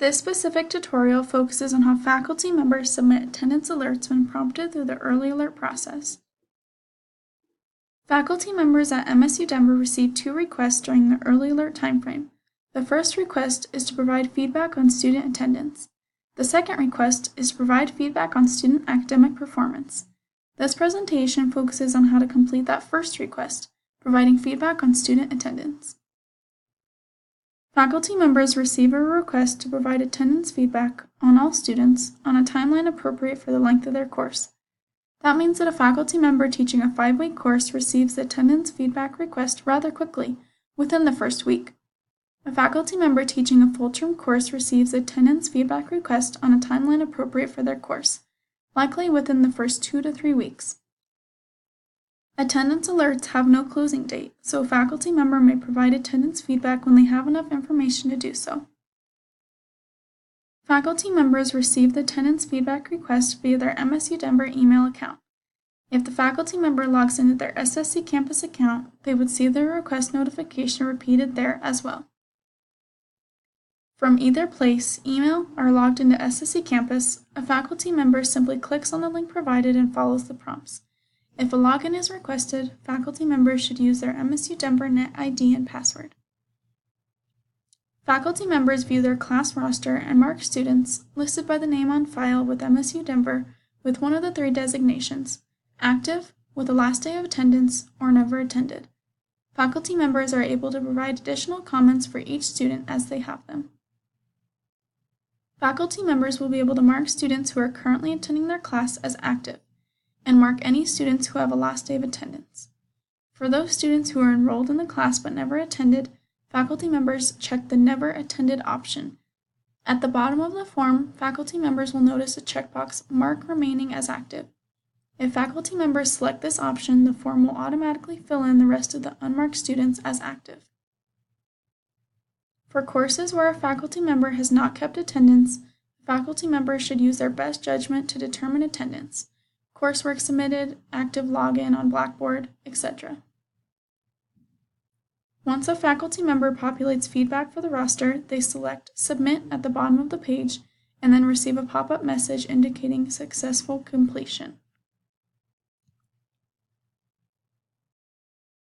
This specific tutorial focuses on how faculty members submit attendance alerts when prompted through the Early Alert process. Faculty members at MSU Denver received 2 requests during the Early Alert timeframe. The first request is to provide feedback on student attendance. The second request is to provide feedback on student academic performance. This presentation focuses on how to complete that first request, providing feedback on student attendance. Faculty members receive a request to provide attendance feedback on all students on a timeline appropriate for the length of their course. That means that a faculty member teaching a 5-week course receives the attendance feedback request rather quickly, within the first week. A faculty member teaching a full-term course receives attendance feedback request on a timeline appropriate for their course, likely within the first 2 to 3 weeks. Attendance alerts have no closing date, so a faculty member may provide attendance feedback when they have enough information to do so. Faculty members receive the attendance feedback request via their MSU Denver email account. If the faculty member logs into their SSC Campus account, they would see their request notification repeated there as well. From either place, email, or logged into SSC Campus, a faculty member simply clicks on the link provided and follows the prompts. If a login is requested, faculty members should use their MSU Denver Net ID and password. Faculty members view their class roster and mark students listed by the name on file with MSU Denver with one of the 3 designations: active, with a last day of attendance, or never attended. Faculty members are able to provide additional comments for each student as they have them. Faculty members will be able to mark students who are currently attending their class as active, and mark any students who have a last day of attendance. For those students who are enrolled in the class but never attended, faculty members check the Never Attended option. At the bottom of the form, faculty members will notice a checkbox Mark Remaining as Active. If faculty members select this option, the form will automatically fill in the rest of the unmarked students as active. For courses where a faculty member has not kept attendance, faculty members should use their best judgment to determine attendance: coursework submitted, active login on Blackboard, etc. Once a faculty member populates feedback for the roster, they select Submit at the bottom of the page and then receive a pop-up message indicating successful completion.